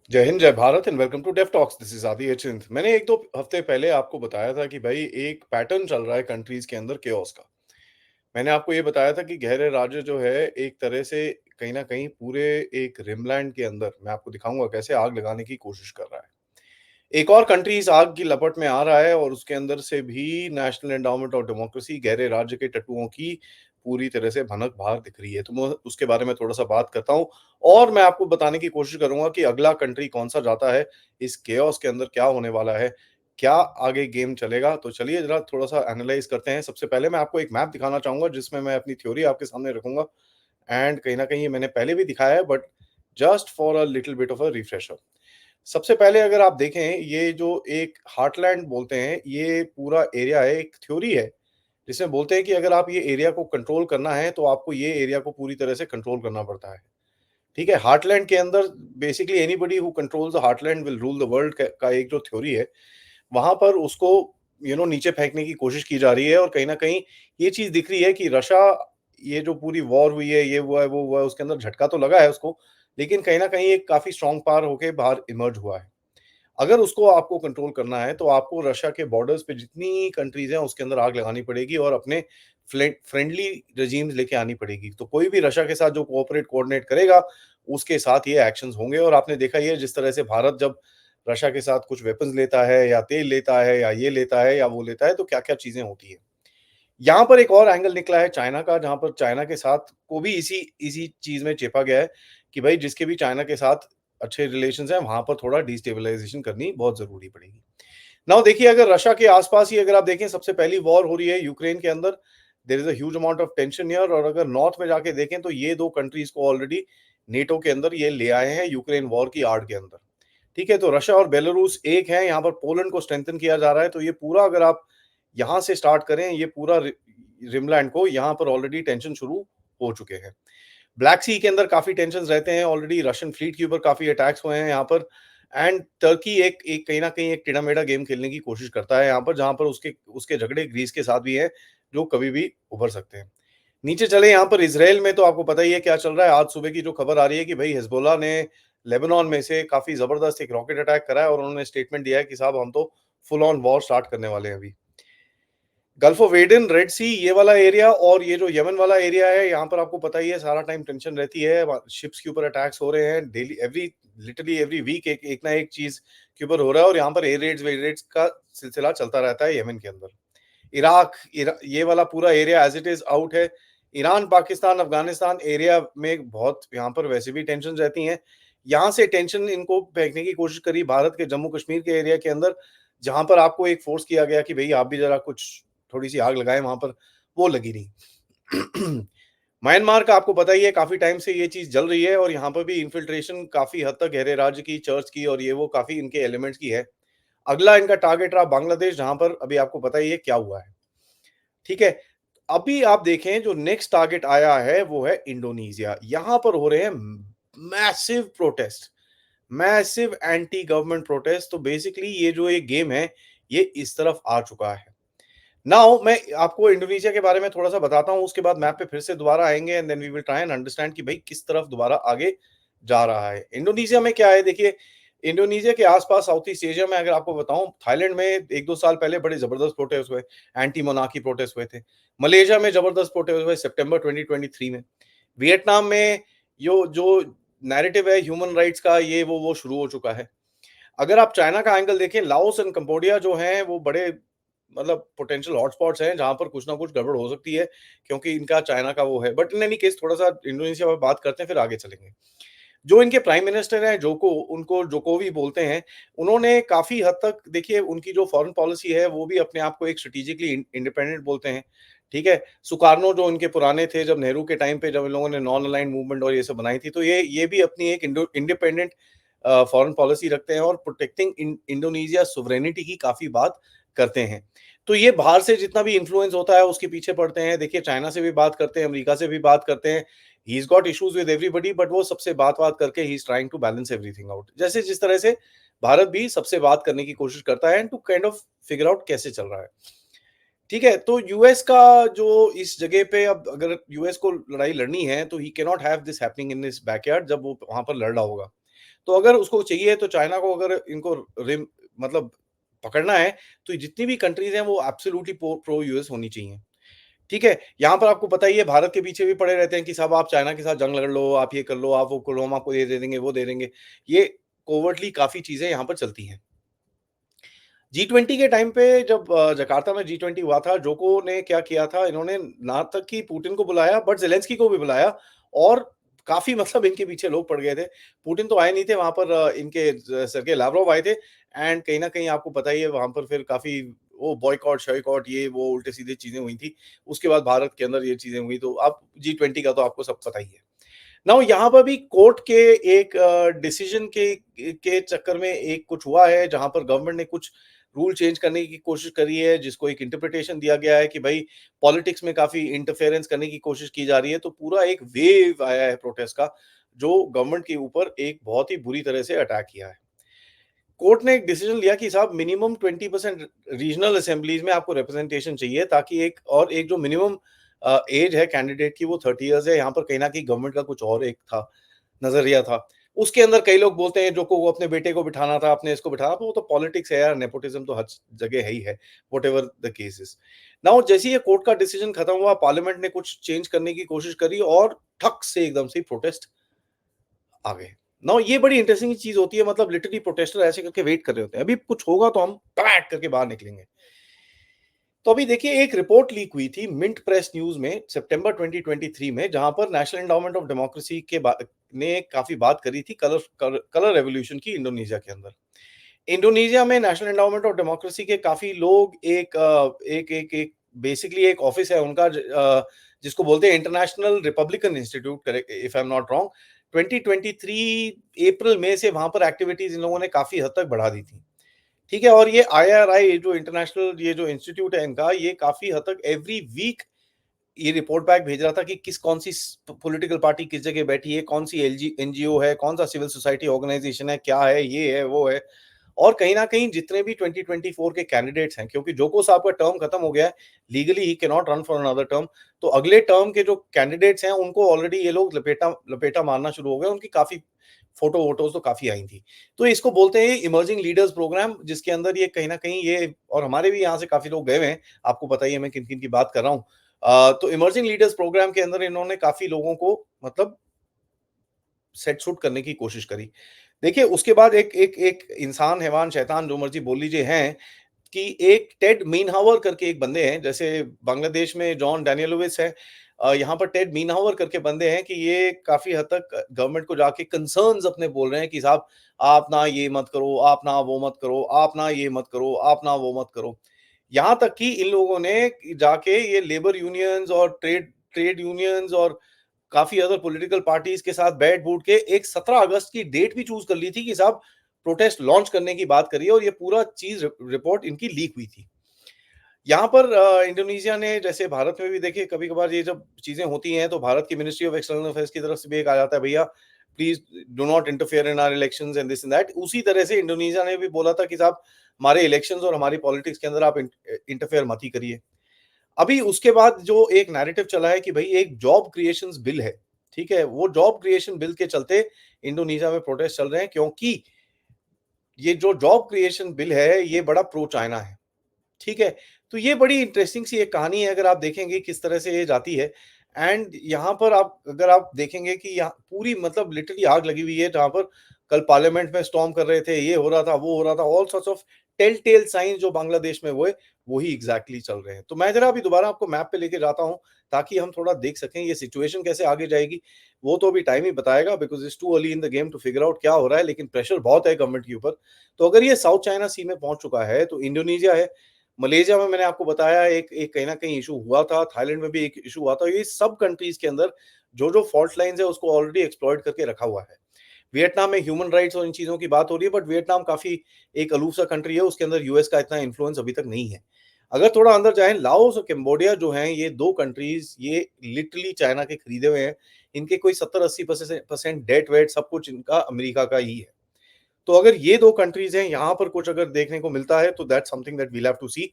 जय हिंद, जय Bharat and welcome to Dev talks. This is Aadi Achint. मैंने 1-2 हफ्ते पहले आपको बताया था कि भाई एक पैटर्न चल रहा है कंट्रीज के अंदर केओस का। मैंने आपको ये बताया था कि गहरे राज्य जो है एक तरह से कहीं न कहीं पूरे एक रिमलैंड के अंदर मैं आपको दिखाऊँगा कैसे आग लगाने की कोशिश कर रहा है। एक और कंट्री इस आग की लपट में आ रहा है और उसके अंदर से भी नेशनल एंडाउमेंट ऑफ डेमोक्रेसी गहरे राज्य के टट्टुओं की पूरी तरह से भनक बाहर दिख रही है। तो मैं उसके बारे में थोड़ा-सा बात करता हूँ और मैं आपको बताने की कोशिश करूँगा कि अगला कंट्री कौन-सा जाता है, इस केओस के अंदर क्या होने वाला है, क्या आगे गेम चलेगा? तो चलिए ज़रा थोड़ा-सा एनालाइज़ करते हैं। सबसे पहले मैं आपको एक मैप दिखाना चाहूँगा जिसमें मैं अपनी थ्योरी आपके सामने रखूँगा एंड कहीं न कहीं ये मैंने पहले भी दिखाया है but just for a little bit of a refresher. सबसे पहले अगर आप देखें ये जो एक हार्टलैंड बोलते हैं, ये पूरा एरिया है, एक थ्योरी है, जिसमें बोलते हैं कि अगर आप ये एरिया को कंट्रोल करना है, तो आपको ये एरिया को पूरी तरह से कंट्रोल करना पड़ता है। ठीक है? हार्टलैंड के अंदर basically anybody who controls the heartland will rule the world का एक जो थ्योरी है, वहाँ पर उसको नीचे फेंकने की कोशिश की जा रही है और कहीं न कहीं ये चीज़ दिख रही है कि रशा ये जो पूरी वॉर हुई है, ये हुआ है, वो हुआ है, उसके अंदर झटका तो लगा है उसको, लेकिन कहीं न कहीं एक काफ़ी स्ट्रॉन्ग पावर होके बाहर इमर्ज हुआ है। अगर उसको आपको कंट्रोल करना है, तो आपको रशिया के बॉर्डर्स पे जितनी कंट्रीज़ हैं, उसके अंदर आग लगानी पड़ेगी और अपने फ्रेंडली रेजिम्स लेके आनी पड़ेगी। तो कोई भी रशिया के साथ जो कोऑर्डिनेट करेगा, उसके साथ ये एक्शंस होंगे और आपने देखा ही है जिस तरह से भारत जब रशिया के साथ कुछ वेपन्स लेता है या तेल लेता है या ये लेता है या वो लेता है, तो क्या-क्या चीज़ें होती हैं। यहाँ पर एक और एंगल निकला है चाइना का, जहाँ पर चाइना के साथ को भी इसी इसी चीज़ में चेपा गया है कि भई जिसके भी चाइना के साथ अच्छे रिलेशंस हैं, वहाँ पर थोड़ा डिस्टेबलाइज़ेशन करनी बहुत ज़रूरी पड़ेगी। नाउ देखिए अगर रशिया के आस-पास ही अगर आप देखें सबसे पहली वॉर हो रही है यूक्रेन के अंदर, there is a huge amount of tension here और अगर नॉर्थ में जाके देखें तो ये 2 कंट्रीज़ को ऑलरेडी नेटो के अंदर ये ले आए हैं यूक्रेन वॉर की आड़ के अंदर। ठीक है? तो रशिया और बेलारूस एक हैं, यहाँ पर पोलैंड को स्ट्रेंथन किया जा रहा है, तो ये पूरा अगर आप यहाँ से स्टार्ट करें, ये पूरा रिमलैंड को यहाँ पर ऑलरेडी टेंशन शुरू हो चुके हैं। ब्लैक सी के अंदर काफ़ी टेंशन्स रहते हैं, ऑलरेडी रशियन फ्लीट के ऊपर काफ़ी अटैक्स हुए हैं यहाँ पर एंड टर्की एक एक कहीं न कहीं एक टेढ़ा-मेढ़ा गेम खेलने की कोशिश करता है यहाँ पर, जहाँ पर उसके उसके झगड़े ग्रीस के साथ भी हैं, जो कभी भी उभर सकते हैं। नीचे चले यहाँ पर इज़राइल में तो आपको पता ही है क्या चल रहा है, आज सुबह की जो खबर आ रही है कि भई हिज़बुल्लाह ने लेबनान में से काफ़ी ज़बरदस्त एक रॉकेट अटैक करा है और उन्होंने स्टेटमेंट दिया है कि साहब हम तो फुल ऑन वॉर स्टार्ट करने वाले हैं अभी। गल्फ ऑफ एडन, रेड सी ये वाला एरिया और ये जो यमन वाला एरिया है, यहाँ पर आपको पता ही है सारा टाइम टेंशन रहती है। शिप्स के ऊपर अटैक्स हो रहे हैं डेली लिटरली एवरी वीक एक एक ना एक चीज़ के ऊपर हो रहा है और यहाँ पर एयर रेड्स का सिलसिला चलता रहता है यमन के अंदर। ये वाला पूरा area as it is out है। ईरान, पाकिस्तान, अफ़गानिस्तान एरिया में बहुत यहाँ पर वैसे भी टेंशन्स रहती हैं। यहाँ से टेंशन इनको फेंकने की कोशिश करी भारत के जम्मू कश्मीर के एरिया के अंदर, जहाँ पर आपको एक फ़ोर्स किया गया कि भई आप भी ज़रा कुछ थोड़ी-सी आग लगाएँ वहाँ पर, वो लगी नहीं। म्यांमार का आपको पता ही है काफ़ी टाइम से ये चीज़ जल रही है और यहाँ पर भी इन्फिल्ट्रेशन काफ़ी हद तक गहरे राज्य की, चर्च की और ये वो काफ़ी इनके एलिमेंट्स की है। अगला इनका टारगेट रहा बांग्लादेश, जहाँ पर अभी आपको पता ही है क्या हुआ है। ठीक है? अभी आप देखें जो नेक्स्ट टारगेट आया है वो है इंडोनेशिया। यहाँ पर हो रहे हैं massive protest, massive anti government protest. तो बेसिकली ये जो एक गेम है, ये इस तरफ आ चुका है। नाउ मैं आपको इंडोनेशिया के बारे में थोड़ा-सा बताता हूँ, उसके बाद मैप पे फिर से दोबारा आएँगे and then we will try and understand कि भई किस तरफ दोबारा आगे जा रहा है। इंडोनेशिया में क्या है देखिए, इंडोनेशिया के आस-पास साउथ ईस्ट एशिया में अगर आपको बताऊँ, थाईलैंड में 1-2 साल पहले बड़े ज़बरदस्त प्रोटेस्ट हुए, एंटी मोनार्की प्रोटेस्ट हुए थे। मलेशिया में ज़बरदस्त प्रोटेस्ट हुए सितंबर 2023 में। वियतनाम में जो नैरेटिव है ह्यूमन राइट्स का ये वो शुरू हो चुका है। अगर आप चाइना का एंगल देखें, लाओस एंड कंबोडिया जो हैं वो बड़े मतलब पोटेंशियल हॉटस्पॉट्स हैं जहाँ पर कुछ ना कुछ गड़बड़ हो सकती है, क्योंकि इनका चाइना का वो है। बट इन एनी केस थोड़ा-सा इंडोनेशिया पे बात करते हैं फिर आगे चलेंगे। जो इनके प्राइम मिनिस्टर हैं उनको जोकोवी बोलते हैं, उन्होंने काफ़ी हद तक देखिए उनकी जो फॉरेन पॉलिसी है वो भी अपने आप को एक स्ट्रैटेजिकली इंडिपेंडेंट बोलते हैं, ठीक है? सुकार्नो जो इनके पुराने थे जब नेहरू के टाइम पे जब इन लोगों ने नॉन अलाइन्ड मूवमेंट और ये सब बनाई थी, तो ये भी अपनी एक इंडिपेंडेंट फॉरेन पॉलिसी रखते हैं और प्रोटेक्टिंग इंडोनेशिया सोवरेनिटी की काफ़ी बात करते हैं। तो ये बाहर से जितना भी इन्फ्लुएंस होता है उसके पीछे पड़ते हैं। देखिए चाइना से भी बात करते हैं, अमेरिका से भी बात करते हैं। He is got issues with everybody but वो सबसे बात-वात करके he is trying to balance everything out. जैसे जिस तरह से भारत भी सबसे बात करने की कोशिश करता है and to kind of figure out कैसे चल रहा है। ठीक है? तो यूएस का जो इस जगह पे अब अगर यूएस को लड़ाई लड़नी है तो he can not have this happening in his backyard जब वो वहाँ पर लड़ रहा होगा। तो अगर उसको चाहिए तो चाइना को अगर इनको रिम मतलब पकड़ना है, तो जितनी भी कंट्रीज़ हैं वो एब्सोल्यूटली प्रो यूएस होनी चाहिए। ठीक है? यहाँ पर आपको पता ही है भारत के पीछे भी पड़े रहते हैं कि साहब आप चाइना के साथ जंग लड़ लो, आप ये कर लो, आप वो कर लो, हम आपको ये दे देंगे, वो दे देंगे। ये कोवर्टली काफ़ी चीज़ें यहाँ पर चलती हैं। जी20 के टाइम पे जब जकार्ता में जी20 हुआ था, जोको ने क्या किया था, इन्होंने ना तक कि पुतिन को बुलाया बट ज़ेलेंस्की को भी बुलाया और काफ़ी मतलब इनके पीछे लोग पड़ गए थे। पुतिन तो आए नहीं थे वहाँ पर इनके सर्गेई लाव्रोव आए थे एंड कहीं न कहीं आपको पता ही है वहाँ पर फिर काफ़ी वो बॉयकॉट, ये वो उल्टे-सीधे चीज़ें हुई थी। उसके बाद भारत के अंदर ये चीज़ें हुई तो अब जी20 का तो आपको सब पता ही है। नाउ यहाँ पर भी कोर्ट के एक डिसीजन के चक्कर में एक कुछ हुआ है जहाँ पर गवर्नमेंट ने कुछ रूल चेंज करने की कोशिश करी है जिसको एक इंटरप्रिटेशन दिया गया है कि भाई पॉलिटिक्स में काफी इंटरफेरेंस करने की कोशिश की जा रही है तो पूरा एक वेव आया है प्रोटेस्ट का जो गवर्नमेंट के ऊपर एक बहुत ही बुरी तरह से अटैक किया है। कोर्ट ने एक डिसीजन लिया कि साहब मिनिमम 20% रीजनल असेंबलीज में आपको रिप्रेजेंटेशन चाहिए ताकि एक जो मिनिमम एज है कैंडिडेट की वो 30 इयर्स है। यहाँ पर कहीं न कहीं गवर्नमेंट का कुछ और एक था, नज़रिया था। उसके अंदर कई लोग बोलते हैं जो को अपने बेटे को बिठाना था, अपने इसको बिठाना था, वो तो पॉलिटिक्स है यार, नेपोटिज्म तो हर जगह है ही है, whatever the case is. Now जैसे ही ये कोर्ट का डिसीजन खत्म हुआ, पार्लियामेंट ने कुछ चेंज करने की कोशिश करी और ठक से एकदम से प्रोटेस्ट आ गए। नाउ ये बड़ी इंटरेस्टिंग चीज़ होती है मतलब लिटरली प्रोटेस्टर ऐसे करके वेट कर रहे होते हैं। अभी कुछ होगा तो हम पैक करके बाहर निकलेंगे। तो अभी देखिए एक रिपोर्ट लीक हुई थी मिंट प्रेस न्यूज़ में सितंबर 2023 में जहां पर नेशनल एंडाउमेंट ऑफ डेमोक्रेसी के ने काफ़ी बात करी थी कलर रेवोल्यूशन की इंडोनेशिया के अंदर। इंडोनेशिया में नेशनल एंडाउमेंट ऑफ डेमोक्रेसी के काफ़ी लोग एक बेसिकली एक ऑफिस है उनका जिसको बोलते हैं international Republican institute correct if I am not wrong. 2023 अप्रैल मई से वहां पर एक्टिविटीज इन लोगों ने काफ़ी हद तक बढ़ा दी थी। ठीक है और ये आईआरआई जो इंटरनेशनल ये जो इंस्टीट्यूट है इनका ये काफ़ी हद तक एवरी वीक ये रिपोर्ट बैक भेज रहा था कि किस कौन सी पॉलिटिकल पार्टी किस जगह बैठी है, कौन सी एलजी एनजीओ है, कौन सा सिविल सोसाइटी ऑर्गेनाइजेशन है, क्या है, ये है, वो है। और कहीं न कहीं जितने भी 2024 के कैंडिडेट्स हैं क्योंकि जोको साहब का टर्म खत्म हो गया है, legally he can not run for another term. तो अगले टर्म के जो कैंडिडेट्स हैं उनको ऑलरेडी ये लोग लपेटा लपेटा मारना शुरू हो गए, उनकी काफ़ी फ़ोटोज़ तो काफ़ी आई थी। तो इसको बोलते हैं इमर्जिंग लीडर्स प्रोग्राम जिसके अंदर ये कहीं न कहीं ये और हमारे भी यहाँ से काफ़ी लोग गए हुए हैं, आपको पता ही है मैं किन-किन की बात कर रहा हूँ। तो इमर्जिंग लीडर्स प्रोग्राम के अंदर इन्होंने काफ़ी लोगों को मतलब सेट सूट करने की कोशिश करी। देखिए उसके बाद एक एक एक इंसान, हैवान, शैतान जो मर्ज़ी बोल लीजिए हैं कि एक टेड मीनहावर करके एक बंदे हैं, जैसे बांग्लादेश में जॉन डैनियलोविस है। यहाँ पर टेड मीनहावर करके बंदे हैं कि ये काफ़ी हद तक गवर्नमेंट को जाके कंसर्न्स अपने बोल रहे हैं कि साहब आप ना ये मत करो, आप ना वो मत करो, आप ना ये मत करो, आप ना वो मत करो। यहाँ तक कि इन लोगों ने जाके ये लेबर यूनियंस और ट्रेड ट्रेड यूनियंस और काफ़ी अदर पॉलिटिकल पार्टीज़ के साथ बैठ-बूठ के एक 17 अगस्त की डेट भी चूज़ कर ली थी कि साहब प्रोटेस्ट लॉन्च करने की बात करी है और ये पूरा चीज़ रिपोर्ट इनकी लीक हुई थी। यहाँ पर इंडोनेशिया ने जैसे भारत में भी देखिए कभी-कभार ये जब चीज़ें होती हैं तो भारत की मिनिस्ट्री ऑफ एक्सटर्नल अफेयर्स की तरफ से भी एक आ जाता है भैया please do not interfere in our elections and this and that. उसी तरह से इंडोनेशिया ने भी बोला था कि साहब हमारे इलेक्शंस और हमारी पॉलिटिक्स के अंदर आप इंटरफेयर मत ही करिए। अभी उसके बाद जो एक नैरेटिव चला है कि भई एक जॉब क्रिएशंस बिल है, ठीक है? वो जॉब क्रिएशन बिल के चलते इंडोनेशिया में प्रोटेस्ट चल रहे हैं क्योंकि ये जो जॉब क्रिएशन बिल है, ये बड़ा प्रो चाइना है, ठीक है? तो ये बड़ी इंटरेस्टिंग सी एक कहानी है अगर आप देखेंगे किस तरह से ये जाती है एंड यहाँ पर आप अगर आप देखेंगे कि यहाँ पूरी मतलब लिटरली आग लगी हुई है जहाँ पर कल पार्लियामेंट में स्टॉर्म कर रहे थे, ये हो रहा था, वो हो रहा था, all sorts of tell tale signs जो बांग्लादेश में हुए, वही एग्ज़ैक्टली चल रहे हैं। तो मैं ज़रा अभी दोबारा आपको मैप पे लेके जाता हूँ, ताकि हम थोड़ा देख सकें ये सिचुएशन कैसे आगे जाएगी। वो तो अभी टाइम ही बताएगा because it's too early in the game to figure out क्या हो रहा है, लेकिन प्रेशर बहुत है गवर्नमेंट के ऊपर। तो अगर ये साउथ चाइना सी में पहुँच चुका है, तो इंडोनेशिया है, मलेशिया में मैंने आपको बताया एक एक कहीं न कहीं इश्यू हुआ था, थाईलैंड में भी एक इश्यू हुआ था। ये सब कंट्रीज़ के अंदर जो-जो फॉल्ट लाइन्स है उसको ऑलरेडी एक्सप्लॉइट करके रखा हुआ है। वियतनाम में ह्यूमन राइट्स और इन चीज़ों की बात हो रही है बट वियतनाम काफ़ी एक अलूफ़ सा कंट्री है, उसके अंदर यूएस का इतना इन्फ्लुएंस अभी तक नहीं है। अगर थोड़ा अंदर जाएँ लाओस और कंबोडिया जो हैं ये 2 कंट्रीज़ ये लिटरली चाइना के खरीदे हुए हैं। इनके कोई 70-80 परसेंट डेट-वेट सब कुछ इनका अमेरिका का ही है। तो अगर ये 2 कंट्रीज़ हैं, यहाँ पर कुछ अगर देखने को मिलता है तो that's something that we'll have to see.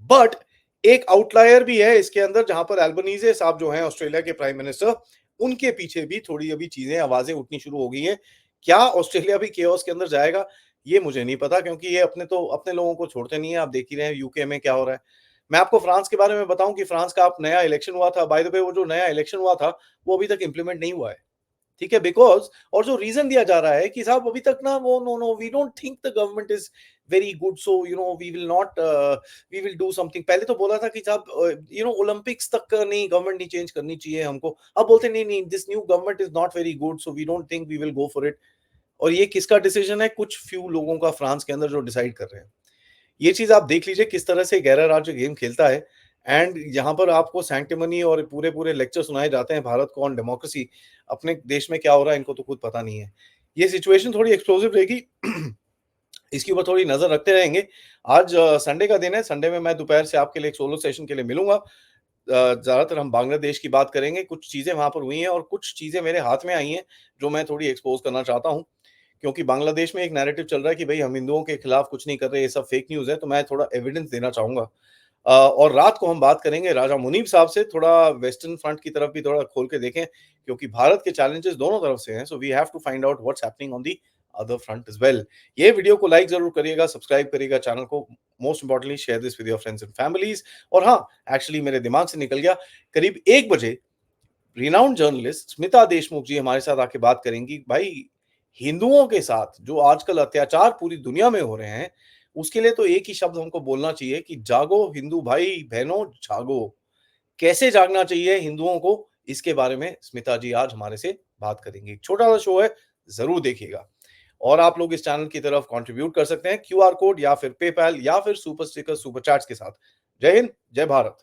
But एक आउटलायर भी है इसके अंदर जहाँ पर एल्बनीज़े साहब जो हैं ऑस्ट्रेलिया के प्राइम मिनिस्टर, उनके पीछे भी थोड़ी अभी चीज़ें आवाज़ें उठनी शुरू हो गई हैं क्या ऑस्ट्रेलिया भी केओस के अंदर जाएगा? ये मुझे नहीं पता क्योंकि ये अपने लोगों को छोड़ते नहीं है, आप देख ही रहे हैं यूके में क्या हो रहा है। मैं आपको फ्रांस के बारे में बताऊँ कि फ्रांस का अब नया इलेक्शन हुआ था, बाय द वे वो जो नया इलेक्शन हुआ था, वो अभी तक इम्प्लीमेंट नहीं हुआ है। ठीक है? बिकॉज़ और जो रीज़न दिया जा रहा है कि साहब अभी तक ना वो no, no we don't think the government is very good so we will not we will do something. पहले तो बोला था कि साहब ओलंपिक्स तक का नहीं गवर्नमेंट नहीं चेंज करनी चाहिए हमको। अब बोलते हैं नहीं, नहीं this new government is not very good so we don't think we will go for it. और ये किसका डिसीजन है? कुछ फ्यू लोगों का फ्रांस के अंदर जो डिसाइड कर रहे हैं। ये चीज़ आप देख लीजिए किस तरह से गहरा राज्य गेम खेलता है एंड यहाँ पर आपको सैंक्टिमनी और पूरे-पूरे लेक्चर सुनाए जाते हैं भारत को ऑन डेमोक्रेसी। अपने देश में क्या हो रहा है इनको तो खुद पता नहीं है। ये सिचुएशन थोड़ी एक्सप्लोसिव रहेगी। इसके ऊपर थोड़ी नज़र रखते रहेंगे। आज संडे का दिन है, संडे में मैं दोपहर से आपके लिए एक सोलो सेशन के लिए मिलूँगा। ज़्यादातर हम बांग्लादेश की बात करेंगे, कुछ चीज़ें वहाँ पर हुई हैं और कुछ चीज़ें मेरे हाथ में आई हैं, जो मैं थोड़ी एक्सपोज़ करना चाहता हूँ। क्योंकि बांग्लादेश में एक नैरेटिव चल रहा है कि भई हम हिंदुओं के खिलाफ कुछ नहीं कर रहे, ये सब फेक न्यूज़ है, तो मैं थोड़ा एविडेंस देना चाहूँगा। और रात को हम बात करेंगे राजा मुनीब साहब से, थोड़ा वेस्टर्न फ्रंट की तरफ भी थोड़ा खोल के देखें, क्योंकि भारत के चैलेंजेस दोनों तरफ से हैं, so we have to find out what's happening on the other front as well. ये वीडियो को लाइक ज़रूर करिएगा, सब्सक्राइब करिएगा चैनल को, most importantly share this with your friends and families. और हाँ, एक्चुअली मेरे दिमाग से निकल गया, करीब 1 बजे रिनाउंड जर्नलिस्ट स्मिता देशमुख जी हमारे साथ आके बात करेंगी। भाई, हिंदुओं के साथ जो आजकल अत्याचार पूरी दुनिया में हो रहे हैं, उसके लिए तो एक ही शब्द हमको बोलना चाहिए कि जागो हिंदू भाई-बहनों जागो। कैसे जागना चाहिए हिंदुओं को, इसके बारे में स्मिता जी आज हमारे से बात करेंगी। एक छोटा-सा शो है, ज़रूर देखिएगा। और आप लोग इस चैनल की तरफ कंट्रीब्यूट कर सकते हैं क्यूआर कोड या फिर पेपैल या फिर सुपर स्टिकर, सुपर चैट्स के साथ। जय हिंद, जय भारत।